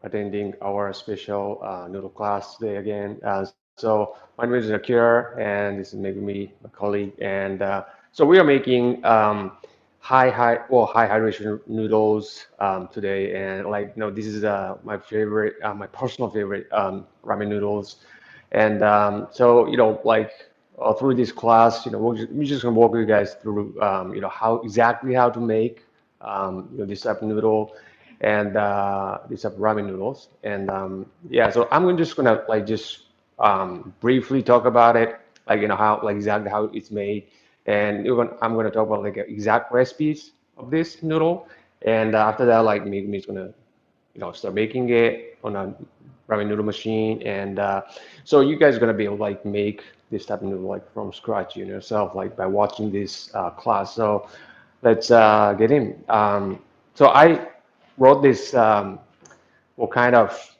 attending our special noodle class today again. So my name is Akira, and this is maybe me, my colleague, and so we are making high hydration noodles today, and like this is my favorite, my personal favorite ramen noodles, and so through this class, we're just gonna walk you guys through how exactly how to make this type of noodle and these type of ramen noodles, and yeah, so just gonna just briefly talk about it, how exactly how it's made, and I'm gonna talk about like exact recipes of this noodle, and after that, like me is gonna start making it on a ramen noodle machine, and so you guys are gonna be able to like make this type of noodle like from scratch yourself, like by watching this class. So let's get in. So I wrote this what kind of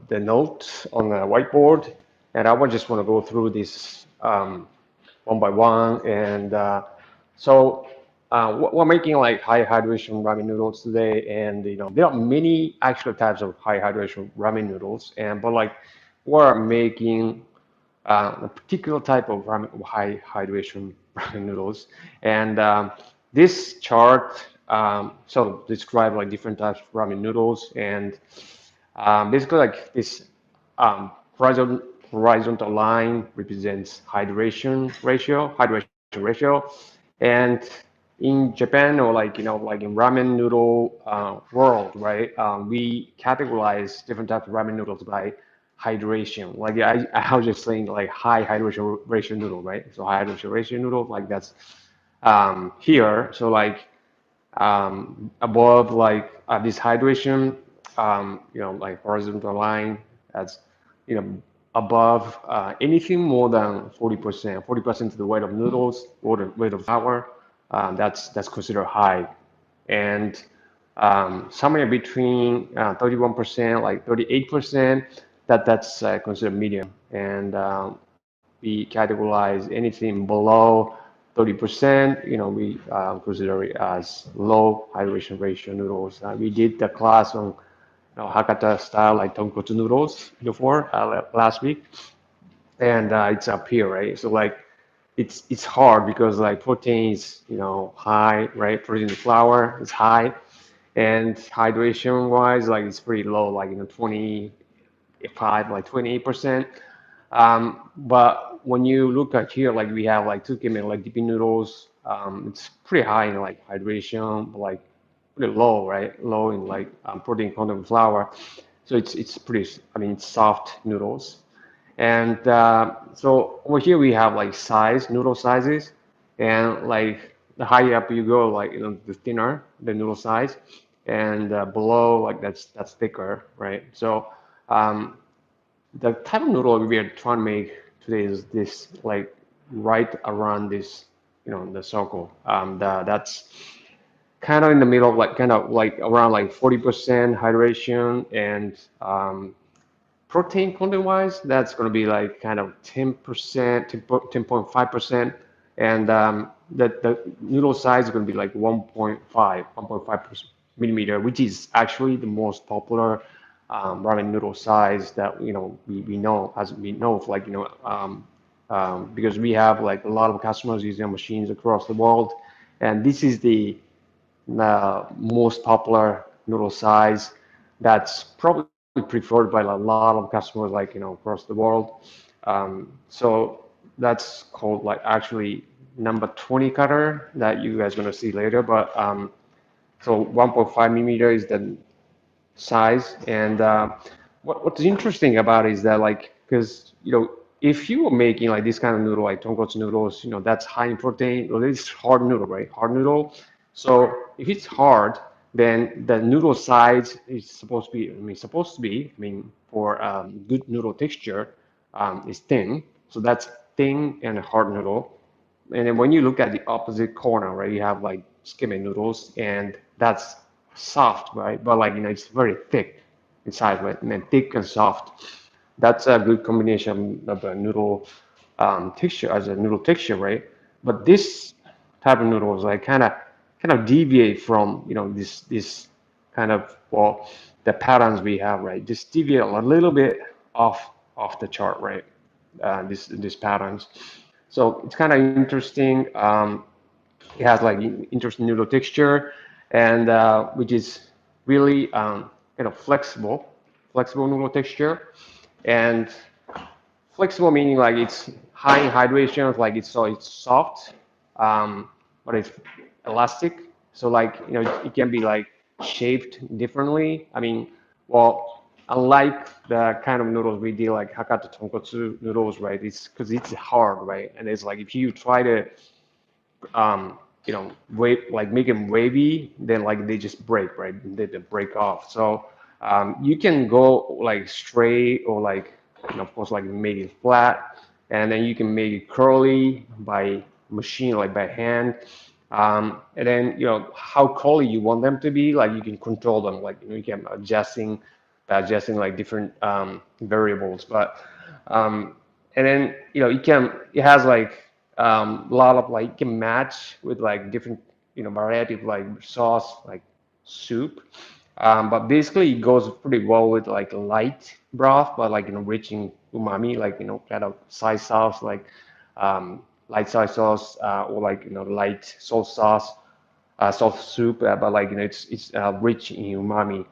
the notes on the whiteboard, and I would just want to go through this one by one. And so we're making like high hydration ramen noodles today, and there are many actual types of high hydration ramen noodles, and but like we're making a particular type of ramen, high hydration ramen noodles, and this chart sort of describe like different types of ramen noodles, and basically like this horizontal line represents hydration ratio, and in Japan or like in ramen noodle world, right? We categorize different types of ramen noodles by hydration. Like I was just saying like high hydration ratio noodle, right? So high hydration ratio noodle, like that's here. So like above like this hydration, like horizontal line, that's above anything more than 40%, 40% to the weight of noodles or the weight of flour, that's considered high. And somewhere between 31%, like 38%, that's considered medium. And we categorize anything below 30%, we consider it as low hydration ratio noodles. We did the class on Hakata style like tonkotsu noodles before last week, and it's up here, right? So like it's hard because like protein is high, right? Protein in flour is high, and hydration wise like it's pretty low, like 25, like 28%. But when you look at here, like we have like tukime, like dipping noodles, it's pretty high in like hydration, but like pretty low, right? Low in like protein content of flour. So it's pretty, I mean, it's soft noodles. And so over here we have like noodle sizes, and like the higher up you go, like the thinner the noodle size, and below like that's thicker, right? So um, the type of noodle we are trying to make today is this like right around this, the circle. That's kind of in the middle, like kind of like around like 40% hydration, and protein content wise, that's going to be like kind of 10%, 10.5%, and the noodle size is going to be like 1.5 millimeter, which is actually the most popular ramen noodle size that we know, as we know of, like because we have like a lot of customers using our machines across the world, and this is the most popular noodle size that's probably preferred by a lot of customers, like across the world. So that's called like actually number 20 cutter that you guys gonna see later. But so 1.5 millimeter is the size, and what's interesting about it is that like because if you were making like this kind of noodle like tonkotsu noodles, that's high in protein. Well, it's hard noodle, right? Hard noodle. So if it's hard, then the noodle size is supposed to be, I mean, for good noodle texture, is thin. So that's thin and hard noodle. And then when you look at the opposite corner, right, you have like skimming noodles, and that's soft, right? But like it's very thick inside, right? And then thick and soft. That's a good combination of a noodle texture as a noodle texture, right? But this type of noodles like kind of deviate from this kind of, well, the patterns we have, right, just deviate a little bit off the chart, right? These patterns. So it's kind of interesting. It has like interesting noodle texture, and which is really kind of flexible noodle texture, and flexible meaning like it's high in hydration, like it's soft, but it's elastic. So like it can be like shaped differently. I mean, well, unlike the kind of noodles we do like Hakata tonkotsu noodles, right? It's because it's hard, right? And it's like if you try to like make them wavy, then like they just break, right? They break off. So you can go like straight or like, of course, like make it flat, and then you can make it curly by machine, like by hand. And then how curly you want them to be, like you can control them, like you can adjusting like different variables. But and then it has like a lot of like it can match with like different variety of like sauce like soup, but basically it goes pretty well with like light broth but like rich in umami, like kind of soy sauce, like light soy sauce, or like light salt sauce, salt soup, but like it's rich in umami.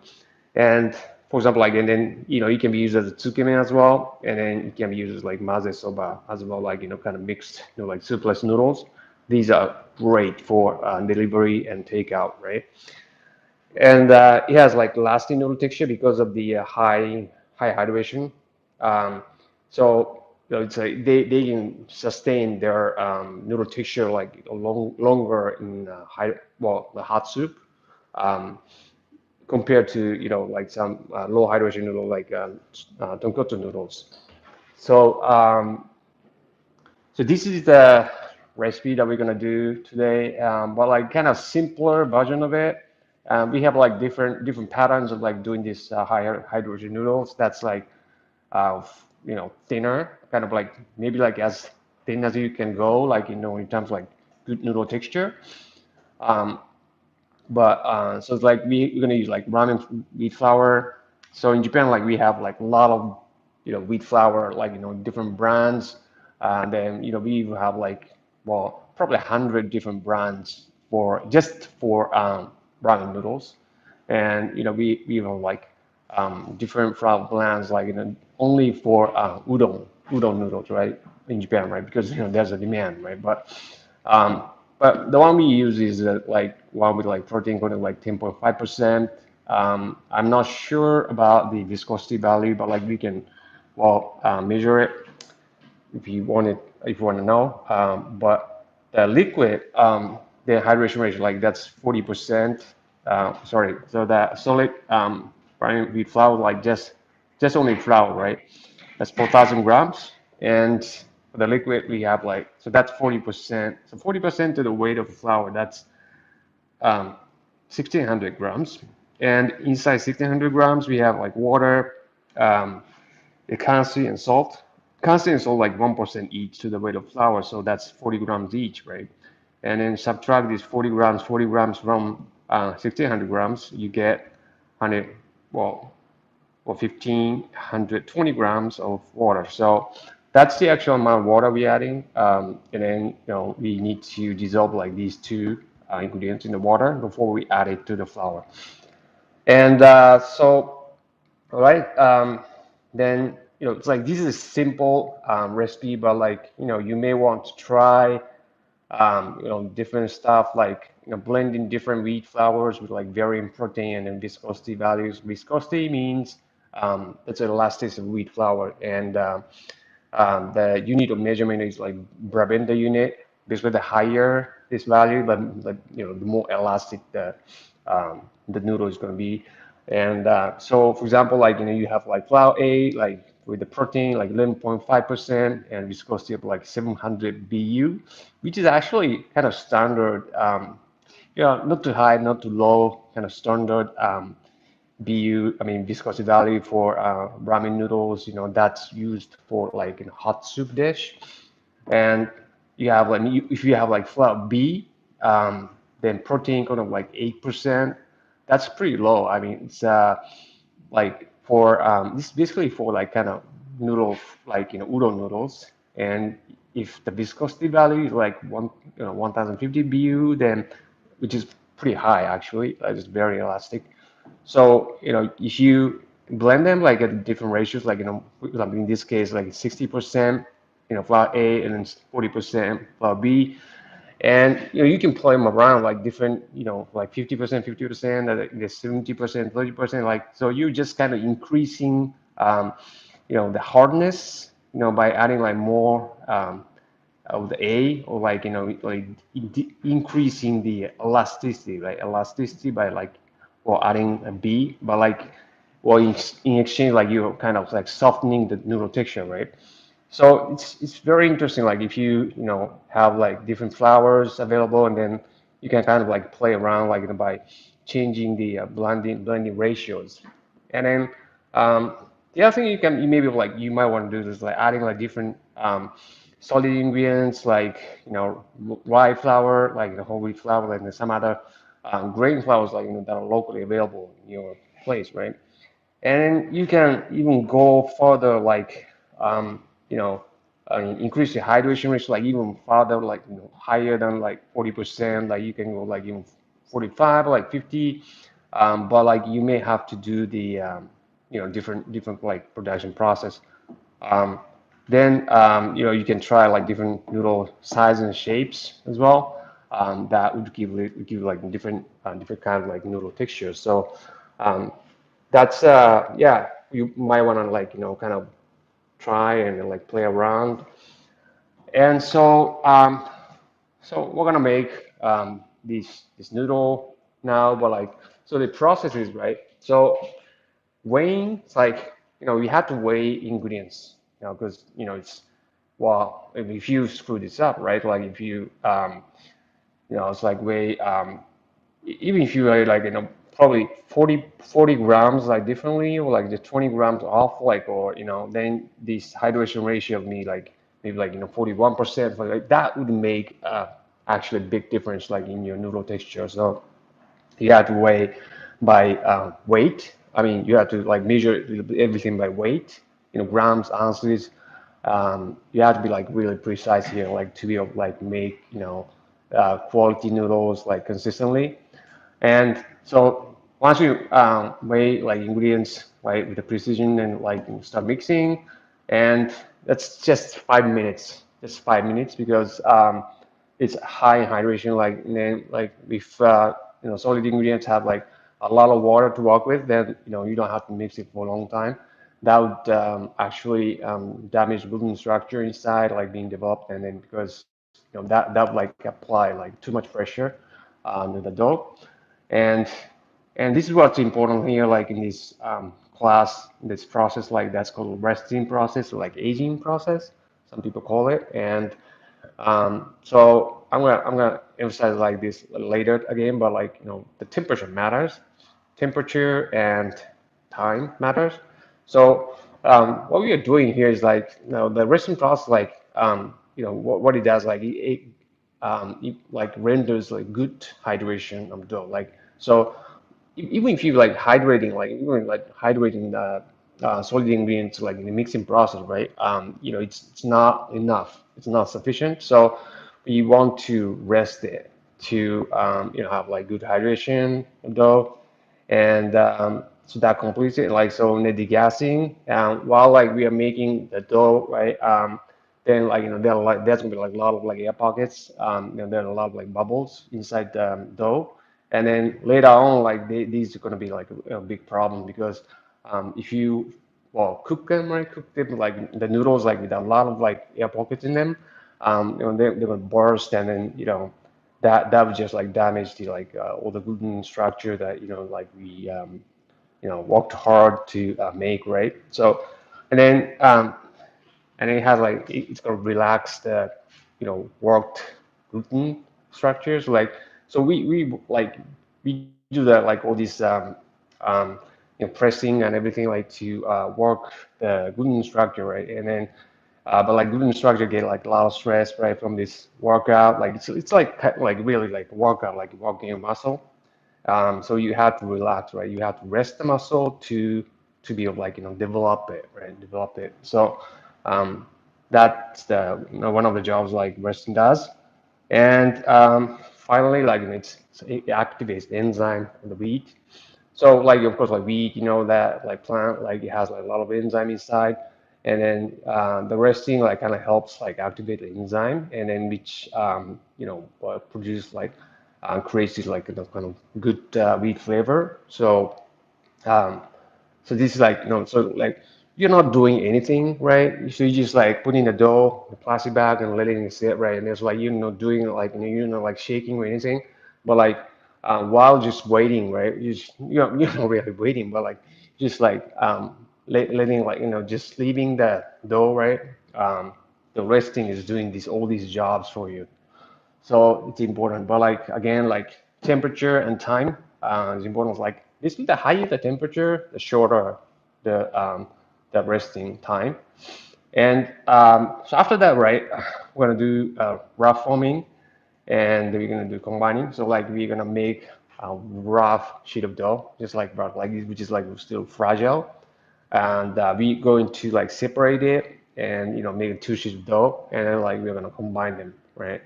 And for example, like, and then it can be used as a tsukemen as well, and then it can be used as like maze soba as well, like kind of mixed, like soupless noodles. These are great for delivery and takeout, right? And it has like lasting noodle texture because of the high hydration. Um, so it's like they can sustain their noodle texture like longer in the hot soup. Um, Compared to like some low hydration noodle like tonkotsu noodles. So so this is the recipe that we're gonna do today, but like kind of simpler version of it. We have like different patterns of like doing this higher hydration noodles. That's like thinner, kind of like maybe like as thin as you can go, like in terms of like good noodle texture. Um, but so it's like we're gonna use like ramen wheat flour. So in Japan, like we have like a lot of wheat flour, like different brands. And then we even have like probably 100 different brands for just for ramen noodles. And we even like different flour brands like only for udon noodles, right, in Japan, right? Because there's a demand, right? Um, but the one we use is like one with like protein content like 10.5%. I'm not sure about the viscosity value, but like we can measure it if you want it, if you want to know. But the liquid, the hydration ratio, like that's 40%. Sorry, so that solid brine wheat flour, like just only flour, right? That's 4,000 grams, and for the liquid we have like so that's 40%. So 40% to the weight of flour, that's 1,600 grams. And inside 1,600 grams, we have like water, um, the currency and salt. Currency and salt like 1% each to the weight of flour, so that's 40 grams each, right? And then subtract these 40 grams from 1,600 grams, you get 100, well, 1,520 grams of water. So that's the actual amount of water we're adding. And then we need to dissolve like these two ingredients in the water before we add it to the flour. And so, all right, then it's like this is a simple recipe, but like you may want to try different stuff like blending different wheat flours with like varying protein and viscosity values. Viscosity means it's an elasticity of wheat flour, and the unit of measurement is like Brabenda unit. Basically, the higher this value, but the more elastic the noodle is going to be. And so, for example, like you have like flour A, like with the protein like 11.5% and viscosity of like 700 BU, which is actually kind of standard. Not too high, not too low, kind of standard. BU, I mean viscosity value for ramen noodles, that's used for like in a hot soup dish. And you have like if you have like flour B, then protein kind of like 8%. That's pretty low. I mean, it's like for this is basically for like kind of noodle, like udon noodles. And if the viscosity value is like 1050 BU, then which is pretty high actually, it's very elastic. So, if you blend them like at different ratios, like, like in this case, like 60%, flour A and then 40% flour B. And, you can play them around like different, like 50%, 50%, the 70%, 30%, like, so you're just kind of increasing, the hardness, by adding like more, of the A, or like like increasing the elasticity, right? Elasticity by like, well, adding a B, but like, well, in exchange, like you're kind of like softening the noodle texture, right? So it's very interesting. Like if you have like different flours available, and then you can kind of like play around like by changing the blending ratios. And then um, the other thing you maybe like you might want to do is like adding like different solid ingredients like rye flour, like the whole wheat flour, like and some other grain flours like that are locally available in your place, right? And you can even go further, like, um, you know, increase the hydration rate, like even farther, like, higher than like 40%, like you can go like even 45, like 50. But like you may have to do the, different like production process. Um, then, you can try like different noodle sizes and shapes as well. That would give like different kind of like noodle textures. So, um, that's yeah, you might want to like kind of try and like play around. And so we're gonna make this noodle now, but like, so the process is right. So weighing, it's like, you have to weigh ingredients, because it's, well, if you screw this up, right, like if you it's like weigh, even if you are like, probably 40 grams like differently, or like the 20 grams off, like, or, then this hydration ratio of me, like maybe like, 41%, like that would make actually a big difference like in your noodle texture. So you have to weigh by weight. I mean, you have to like measure everything by weight, grams, ounces. You have to be like really precise here, like to be able to like make, quality noodles like consistently. And so once you weigh like ingredients right with the precision, and like you start mixing, and that's just 5 minutes, just 5 minutes, because it's high in hydration. Like, and then like if solid ingredients have like a lot of water to work with, then you don't have to mix it for a long time. That would actually damage gluten structure inside, like being developed, and then because that would like apply like too much pressure to the dough. And and this is what's important here, like in this class, this process, like that's called resting process, or like aging process, some people call it. And so I'm gonna emphasize like this later again, but like the temperature matters, temperature and time matters. So what we are doing here is like the resting process, like what it does, like it like renders like good hydration of dough. Like so, even if you like hydrating the solid ingredients like in the mixing process, right? It's not enough. It's not sufficient. So you want to rest it to have like good hydration of dough, and so that completes it. Like so, in the degassing, while like we are making the dough, right? Then like there's gonna be like a lot of like air pockets. There are a lot of like bubbles inside the dough, and then later on, like these are gonna be like a big problem, because if you well cook them, right? Cook them like the noodles like with a lot of like air pockets in them, they're gonna burst, and then that would just like damage the like all the gluten structure that like we worked hard to make, right? So, and then it has like it's gonna relax the worked gluten structures. Like so we like we do that like all these um, pressing and everything like to work the gluten structure, right? And then but like gluten structure get like a lot of stress right from this workout. Like it's like really like workout, like working your muscle. So you have to relax, right? You have to rest the muscle to to be like develop it, right? Develop it. So that's the one of the jobs like resting does. And finally, like it activates the enzyme in the wheat. So like of course like wheat, that like plant like it has like a lot of enzyme inside, and then the resting like kind of helps like activate the enzyme, and then which produce like creates this like kind of good wheat flavor. Um, so this is like, so like you're not doing anything, right? So you just like putting the dough, the plastic bag and letting it sit, right? And it's like you're not doing like, you're not like shaking or anything, but like while just waiting, right? You're not really waiting, but like just like letting like, just leaving the dough, right? The resting is doing all these jobs for you. So it's important. But like again, like temperature and time is important. Like basically, the higher the temperature, the shorter the resting time. And so after that, right, we're gonna do rough forming, and we're gonna do combining. So like we're gonna make a rough sheet of dough, just like rough, like this, which is like still fragile, and we going to like separate it and make two sheets of dough, and then like we're gonna combine them, right,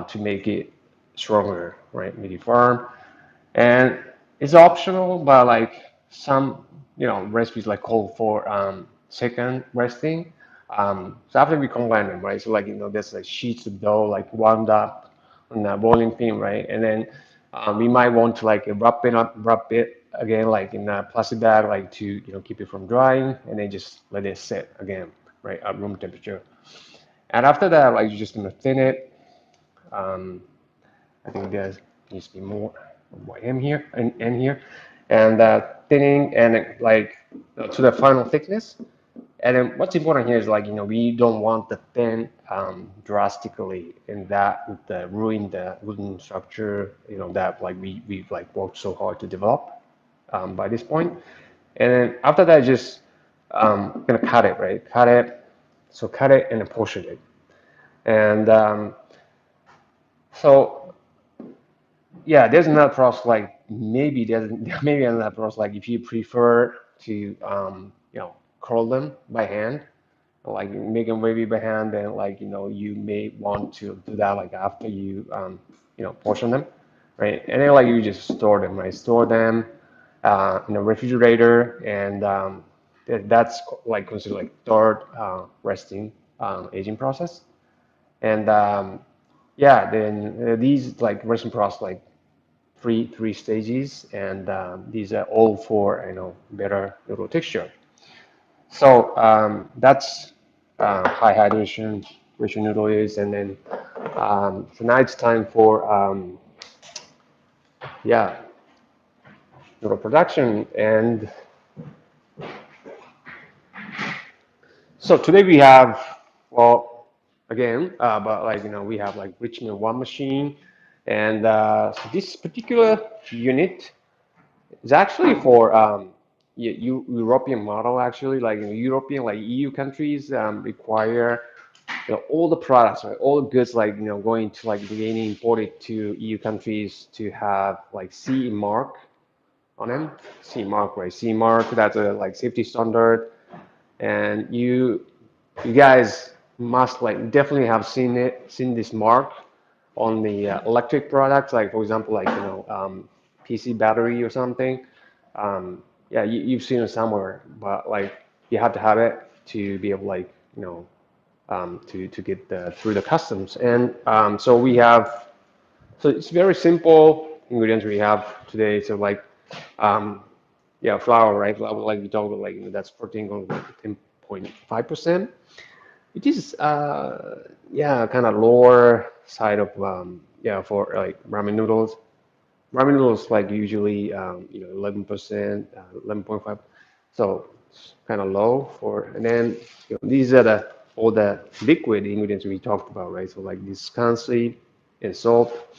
to make it stronger, right, make it firm. And it's optional, but like some recipes like call for second resting. So after we combine them, right, so like there's like sheets of dough like warmed up on a rolling pin, right, and then we might want to like wrap it again like in a plastic bag like to keep it from drying, and then just let it sit again, right, at room temperature. And after that, like you're just gonna thin it. um, I think there needs to be more M here and here, and thinning and like to the final thickness. And then what's important here is like we don't want the thin drastically, and that would ruin the wooden structure that like we like worked so hard to develop by this point. And then after that, just gonna cut it, right? Cut it. So cut it and then portion it. And so yeah, there's another process like maybe there's maybe another process like if you prefer to curl them by hand, like make them wavy by hand, then like you may want to do that like after you portion them, right? And then like you just store them, right? Store them in a refrigerator, and that's like considered like third resting aging process. And yeah, then these like resting process like three stages, and these are all for better noodle texture. So that's high hydration rich noodle is, and then so now it's time for yeah, noodle production. And so today we have, well, again, but like we have like Richmond one machine, and so this particular unit is actually for European model actually, like European like EU countries require all the products, right, all the goods like going to like being imported to EU countries to have like CE mark on them. CE mark, right? CE mark, that's a like safety standard, and you guys must like definitely have seen this mark on the electric products, like for example, like PC battery or something. Yeah, you've seen it somewhere, but like you have to have it to be able like to get through the customs. And so we have, so it's very simple ingredients we have today. So like yeah, flour, right? Flour, like we talked about, like that's protein going like 10.5%. It is yeah, kind of lower side of yeah, for like ramen noodles. Ramen noodles like usually 11%, 11.5. So it's kind of low for. And then these are the all the liquid ingredients we talked about, right? So like this corn seed and salt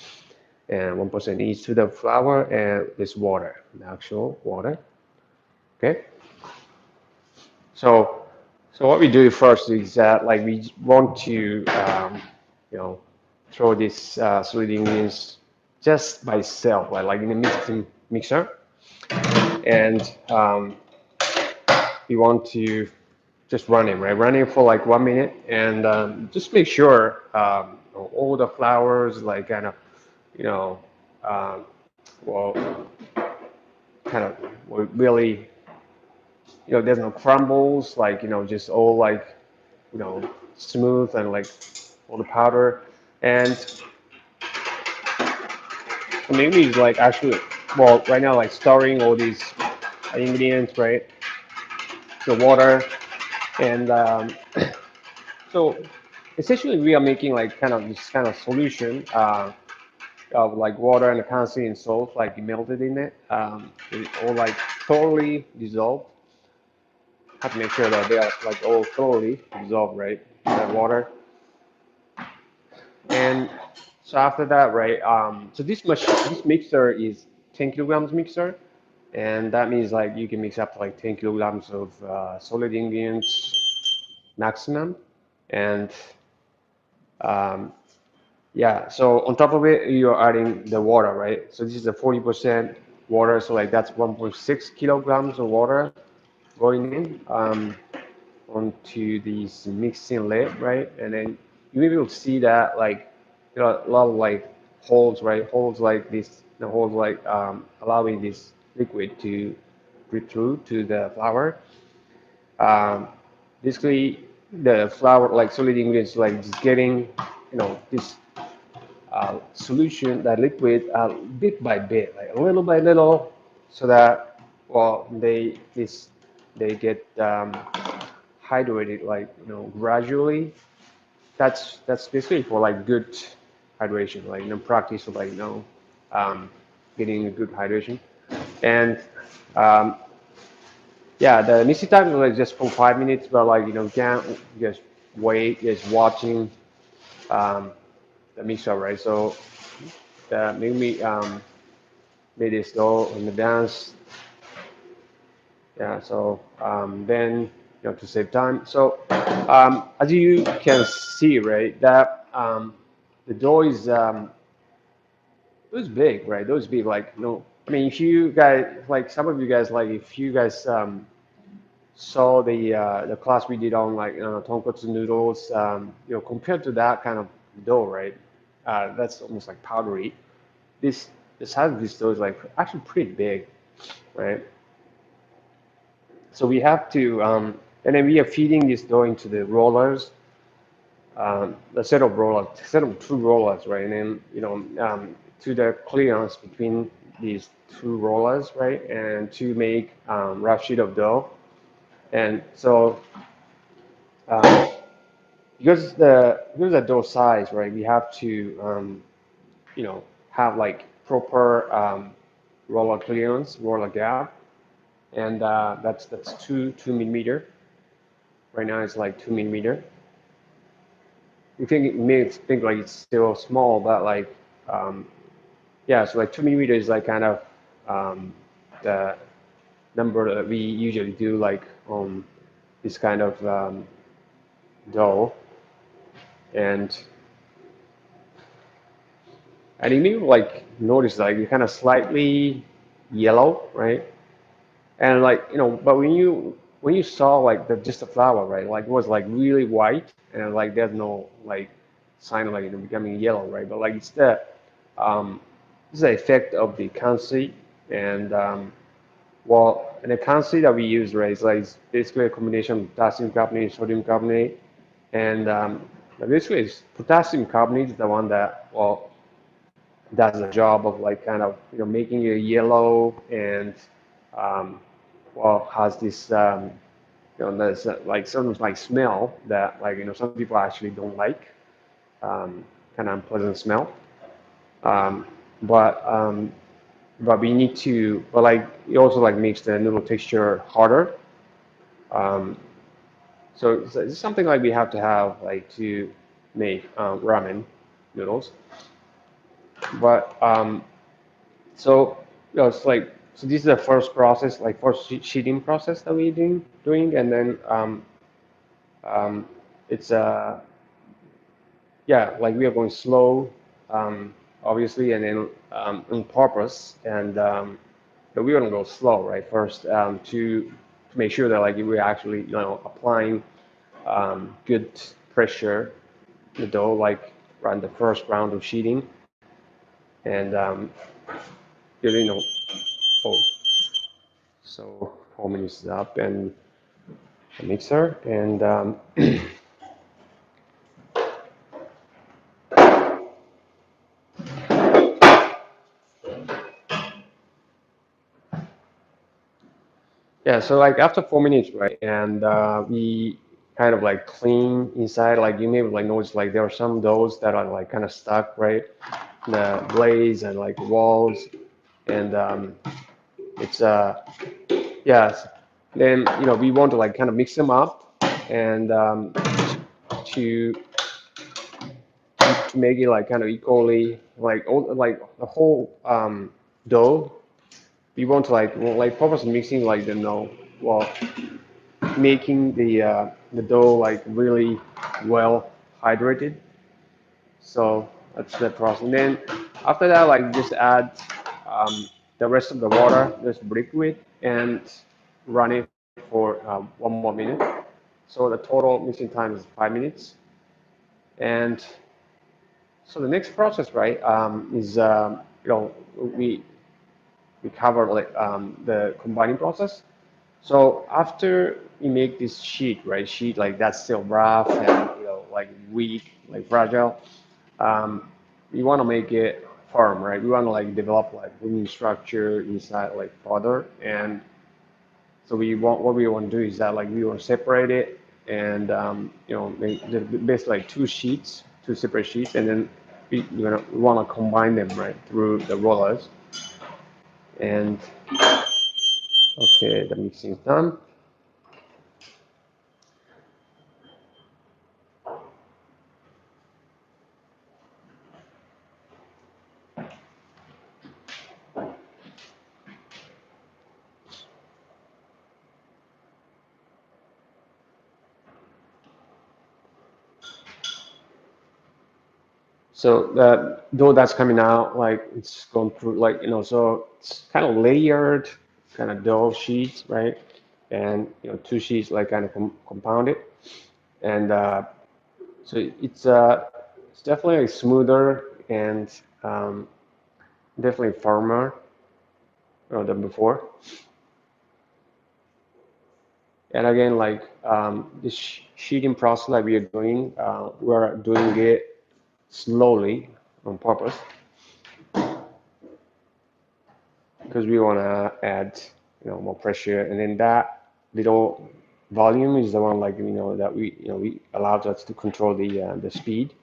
and 1% each to the flour, and this water, the actual water. Okay. So, so what we do first is that like we want to you know throw this solid ingredients just by itself, like in a mixer, and we want to just run it, right? Run it for like 1 minute, and just make sure all the flours like kind of, you know, um, well, kind of really, there's no crumbles, like, just all like, smooth and like all the powder. And maybe it's like actually, well, right now, like stirring all these ingredients, right? The water. And so essentially, we are making like kind of this kind of solution of like water and condensate and salt like melted in it. It all like totally dissolved. Have to make sure that they are like all thoroughly dissolved, right? That water. And so after that, right? So this mixer is 10 kilograms mixer, and that means like you can mix up to like 10 kilograms of solid ingredients maximum. And um, yeah, so on top of it, you're adding the water, right? So this is a 40% water, so like that's 1.6 kilograms of water going in onto this mixing lid, right? And then you maybe will see that like a lot of like holes, right? Holes like this, the holes like allowing this liquid to breathe through to the flour. Um, Basically, the flour, like solid ingredients, like just getting, this solution, that liquid, bit by bit, like a little by little, so that well they get hydrated like gradually. That's basically for like good hydration, like practice of like um, getting a good hydration. And um, yeah, the mixing time is like just for 5 minutes, but like you can't just wait, just watching um, the mixer, right? So make me made it slow in advance. Yeah, so then to save time. So as you can see, right, that the dough is it was big, right? It was big. Like I mean, if you guys like some of you guys like if you guys saw the class we did on like tonkotsu noodles, compared to that kind of dough, right? That's almost like powdery. This the size of this dough is like actually pretty big, right? So we have to, and then we are feeding this dough into the rollers, a set of rollers, set of two rollers, right? And then, to the clearance between these two rollers, right? And to make rough sheet of dough. And so, uh, because the dough size, right? We have to, have like proper roller clearance, roller gap, and that's two millimeter. Right now it's like 2 millimeter. You may think like it's still small, but like yeah, so like 2 millimeter is like kind of the number that we usually do like on this kind of dough, and you may like notice like you kind of slightly yellow, right? And like but when you saw like just the flour, right? Like it was like really white, and like there's no like sign of like becoming yellow, right? But like it's um, the effect of the currency, and well, and the currency that we use, right, is like it's basically a combination of potassium carbonate, sodium carbonate, and basically potassium carbonate is the one that does the job of like kind of making it yellow and um, has this there's like certain like smell that like some people actually don't like, kind of unpleasant smell. Um, but we need to, but like it also like makes the noodle texture harder. Um, so it's something like we have to have like to make ramen noodles. But so it's like so this is the first process, like first sheeting process that we doing, and then um, it's yeah, like we are going slow, obviously, and then on purpose, and but we're gonna go slow, right? First, to make sure that like we're actually applying good pressure the dough like run the first round of sheeting and you know oh so 4 minutes is up and a mixer and yeah, so like after 4 minutes, right, and we kind of like clean inside, like you may like notice like there are some doughs that are like kind of stuck, right, the blades and like walls, and it's yes, then we want to like kind of mix them up and to to make it like kind of equally like all like the whole dough. We want to like purpose mixing like the no well making the dough like really well hydrated. So that's the process. And then after that, like just add the rest of the water, just brick it and run it for 1 more minute. So the total mixing time is 5 minutes. And so the next process, right, is we we cover like the combining process. So after you make this sheet, right, sheet like that's still rough and like weak, like fragile, um, we want to make it firm, right? We want to like develop like wooden structure inside like further, and so we want what we want to do is that like we want to separate it and make basically like two sheets, two separate sheets, and then we want to combine them right through the rollers. And okay, the mixing is done. So the dough that's coming out, like it's going through, like so it's kind of layered, kind of dough sheets, right? And two sheets like kind of compounded, and so it's definitely like smoother and um, definitely firmer than before. And again, like this sheeting process that we are doing, we're doing it slowly on purpose because we want to add more pressure, and then that little volume is the one like that we allows us to control the speed,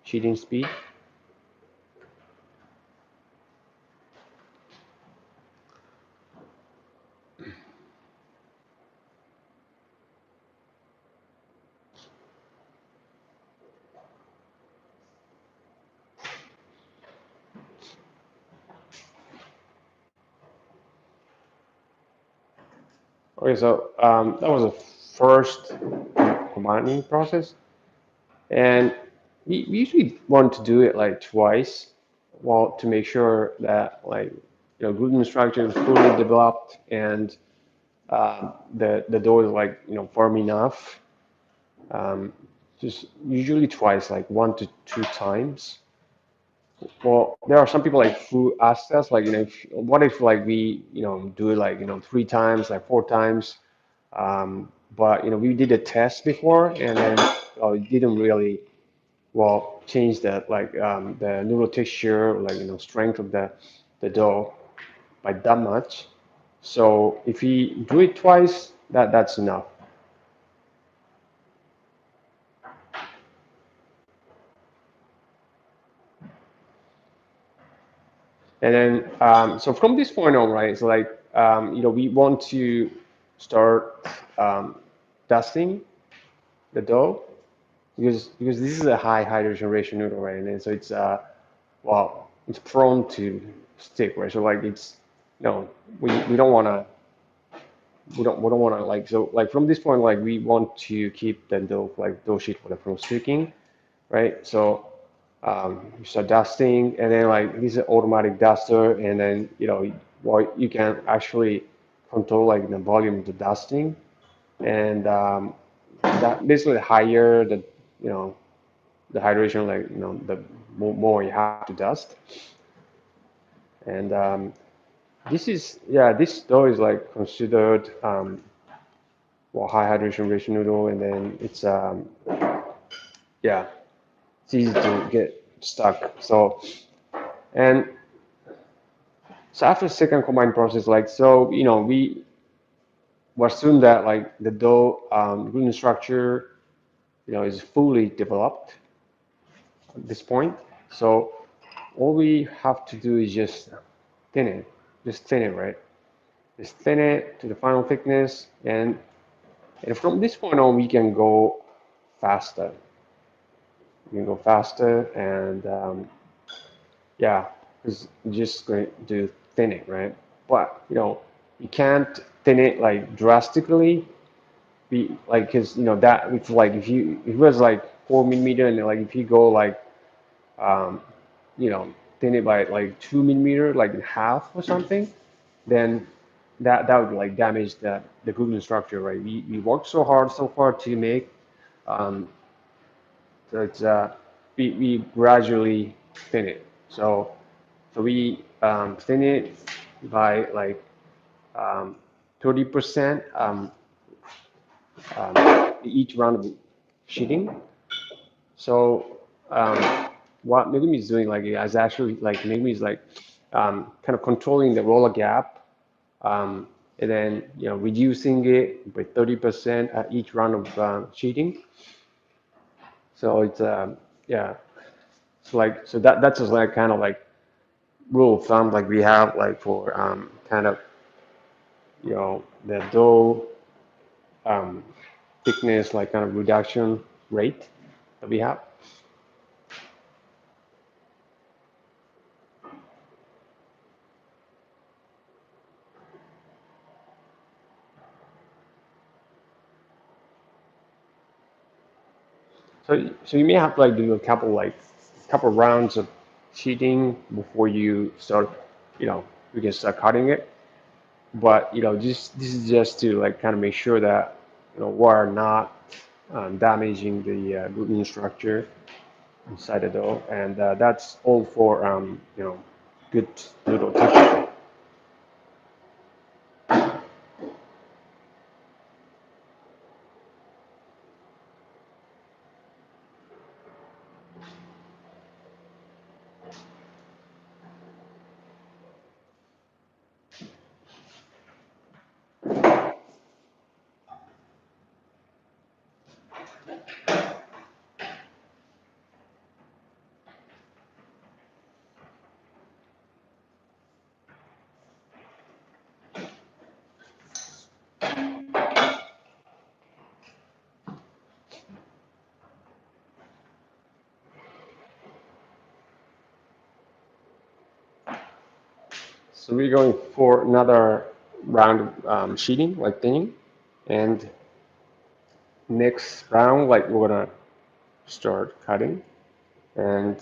sheeting speed. Okay, so that was the first combining process, and we usually want to do it like twice, well, to make sure that like gluten structure is fully developed and the dough is like firm enough. Um, just usually twice, like 1 to 2 times. Well, there are some people like who ask us like what if like we do it like 3 times, like 4 times. But we did a test before and then it didn't really well change that like the noodle texture, like strength of the dough by that much. So if we do it twice, that's enough. And then so from this point on, right, it's like we want to start dusting the dough because this is a high hydration ratio noodle, right? And then so it's well, it's prone to stick, right? So like it's we don't want to we don't want to like so like from this point like we want to keep the dough like dough sheet for the from sticking, right? So you start dusting, and then like this is an automatic duster, and then well you can actually control like the volume of the dusting, and that basically higher the you know the hydration, like the more you have to dust. And this dough is like considered well, high hydration ratio noodle, and then it's yeah, it's easy to get stuck. And so after second combined process, like so, we assume that like the dough gluten structure, is fully developed at this point. So all we have to do is thin it, just thin it, right? Just thin it to the final thickness, and from this point on, we can go faster. We can go faster, and yeah, it's just going to thin it, right? But you can't thin it like drastically. Be like, because that it's like if it was like 4 millimeter, and like if you go like um, you know thin it by like 2 millimeter, like in half or something, then that would like damage the gluten structure, right? We worked so hard so far to make um, so it's we gradually thin it. So we thin it by like 30% each round of sheeting. So what Megumi is doing, like, is actually like Megumi is like kind of controlling the roller gap, and then reducing it by 30% at each round of sheeting. So it's yeah, so like that's just like kind of like rule of thumb like we have like for kind of the dough um, thickness, like kind of reduction rate that we have. So you may have to like do a couple rounds of sheeting before you start, you can start cutting it. But just this is just to like kind of make sure that we're not damaging the gluten structure inside the dough, and that's all for good noodle texture. So we're going for another round of sheeting, like thinning, and next round, like we're gonna start cutting, and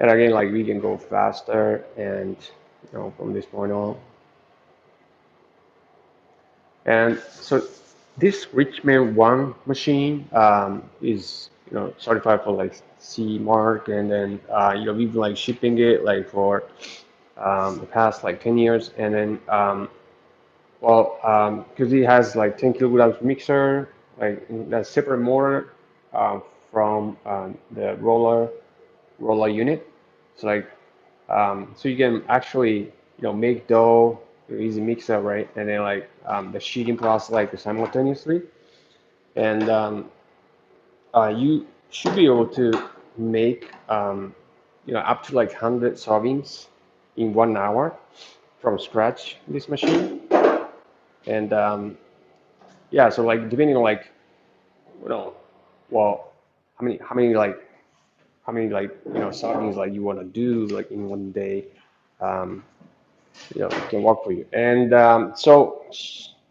again, like we can go faster, and from this point on, and so this Richmond One machine is certified for like C mark, and then we've been like shipping it like for the past like 10 years, and then well, because it has like 10 kilograms mixer, like that's separate motor from the roller unit. So like, so you can actually make dough, easy mixer, right? And then like the sheeting process like simultaneously, and you should be able to make up to like 100 servings in 1 hour from scratch this machine, and yeah, so like depending on like you know well how many like servings like you want to do like in 1 day, um, it can work for you. And so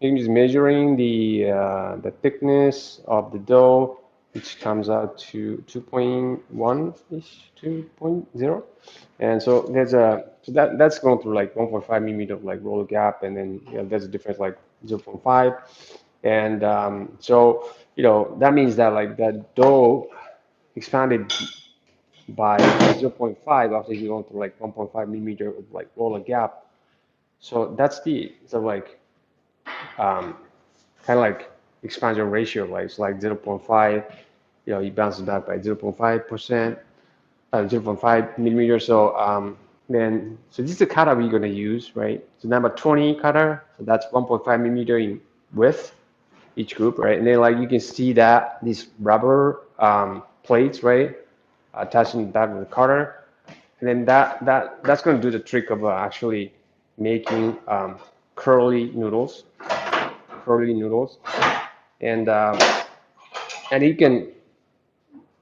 I'm just measuring the thickness of the dough, which comes out to 2.1 ish, 2.0. And so there's a so that's going through like 1.5 millimeter like roller gap, and then there's a difference like zero point 0.5, and so that means that like that dough expanded by zero point 0.5 after you go through like 1.5 millimeter of like roller gap. So that's the like um, kind of like expansion ratio, like it's like zero point 0.5, it bounces back by 0.5%, 0.5 millimeter. So so this is the cutter we're gonna use, right? So number 20 cutter, so that's 1.5 millimeter in width, each group, right? And then like you can see that these rubber plates, right, attaching that with the cutter, and then that's gonna do the trick of actually making curly noodles, and you can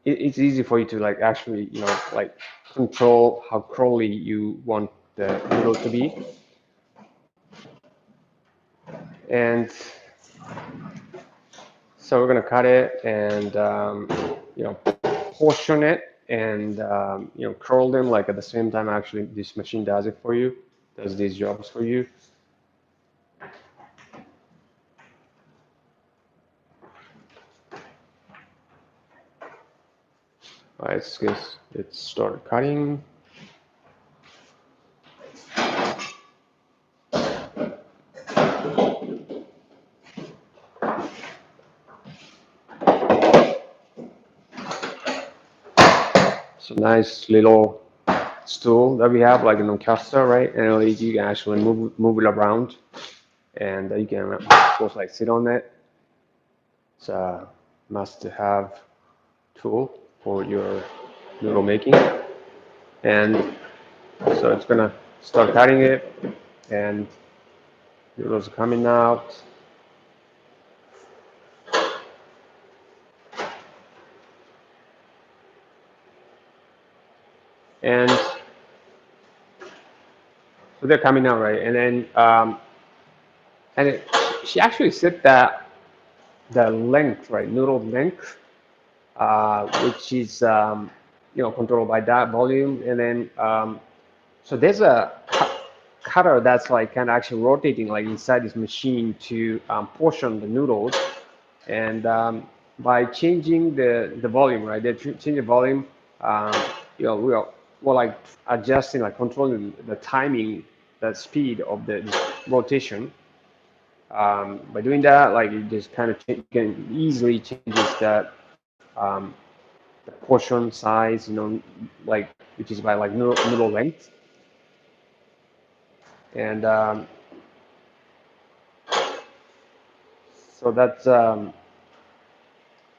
it's easy for you to like actually like control how curly you want the noodle to be, and so we're gonna cut it and you know portion it and curl them like at the same time. Actually, this machine does it for you, does these jobs for you. All right, let's start cutting. So nice little stool that we have, like an orchestra, right? And like, you can actually move it around, and you can of course like sit on it. It's a must-have tool for your noodle making. And so it's gonna start cutting it, and noodles are coming out. And so they're coming out, right? And then she actually said that the length, right, noodle length, which is controlled by that volume, and then so there's a cutter that's like kind of actually rotating like inside this machine to portion the noodles, and by changing the volume, right? They change the volume. Um, we're like adjusting, like controlling the timing, the speed of the rotation. By doing that, like it just kind of can easily changes that the portion size, like which is by like noodle length, and so that's and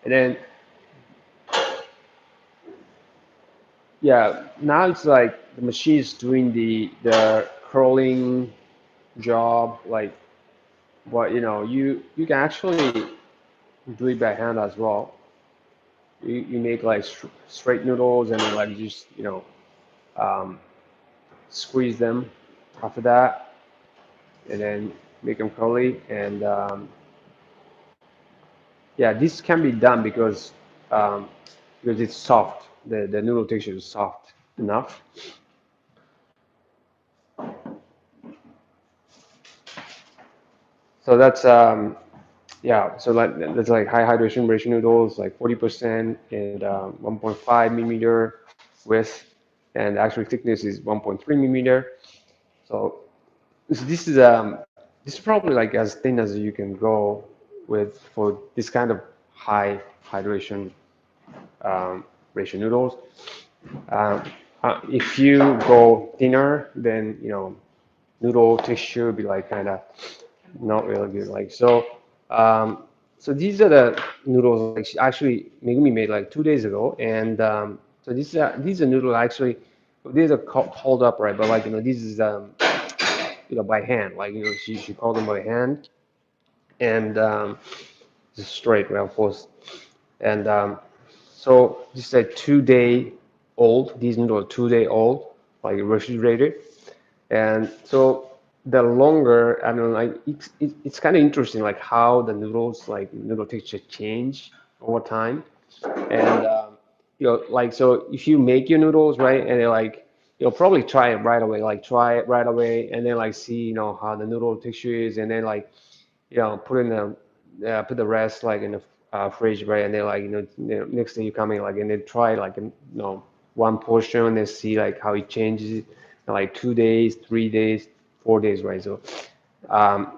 then yeah, now it's like the machine is doing the curling job, like, but you can actually do it by hand as well. You make like straight noodles and then like just um, squeeze them after that, and then make them curly. And yeah, this can be done um, because it's soft. The noodle texture is soft enough. So that's yeah. So like that's like high hydration ratio noodles, like 40% and 1.5 millimeter width, and the actual thickness is 1.3 millimeter. So, this is probably like as thin as you can go with for this kind of high hydration ratio noodles. Um, if you go thinner, then noodle texture would be like kind of not really good. Like so, so these are the noodles like actually Megumi made like 2 days ago, and so these are noodles actually. These are called up, right? But like this is by hand. Like she called them by hand, and just straight, right, of course. And so this is a 2 day old. These noodles are 2 day old, like refrigerated. And so the longer, I don't know, like it's kind of interesting, like how the noodles, like noodle texture change over time. And like so, if you make your noodles right, and they're like you'll probably try it right away, like try it right away, and then like see, how the noodle texture is, and then like, put in put the rest like in the fridge, right? And then like, next day you come in like, and then try like, one portion and then see like how it changes in like 2 days, 3 days, 4 days, right? So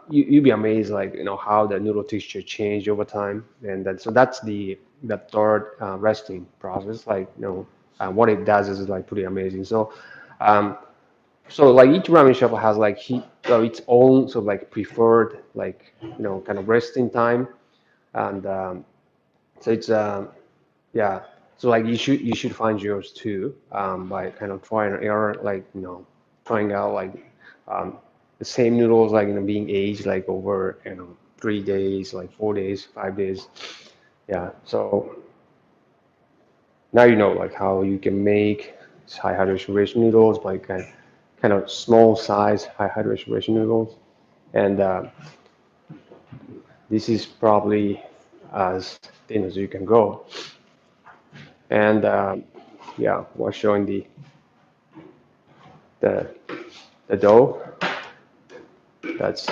you'd be amazed like, how the noodle texture changed over time. And then so that's the third resting process. Like, what it does is like pretty amazing. Um, so like each ramen shop has like its own sort of like preferred like, kind of resting time. And so it's yeah. So like you should find yours too, by kind of trial and error, like, trying out like, um, the same noodles, like, being aged like over, 3 days, like 4 days, 5 days. Yeah. So now you know like how you can make high hydration ratio noodles, like kind of small size high hydration ratio noodles. And this is probably as thin as you can go. And yeah, we're showing the the dough that's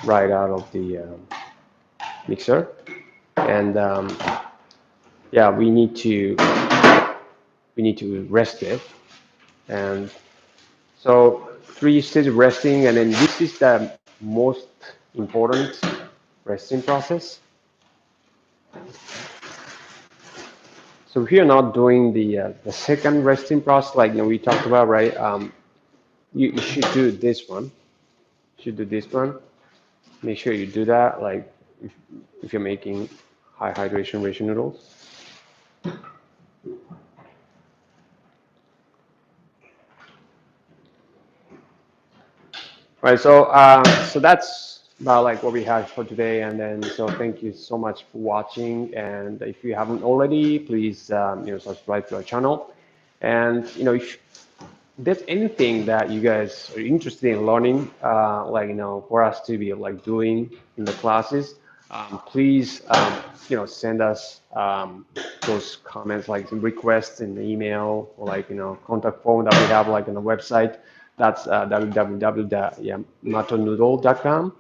right out of the mixer. And yeah, we need to rest it. And so 3 stages of resting, and then this is the most important resting process. So if you're not doing the second resting process, like, we talked about, right? You should do this one. You should do this one. Make sure you do that, like, if you're making high hydration ratio noodles. Right, so that's about like what we have for today, and then so thank you so much for watching. And if you haven't already, please subscribe to our channel. And if there's anything that you guys are interested in learning, like, for us to be like doing in the classes, please send us those comments, like some requests in the email, or like, contact form that we have like on the website. That's www.yamatonoodle.com.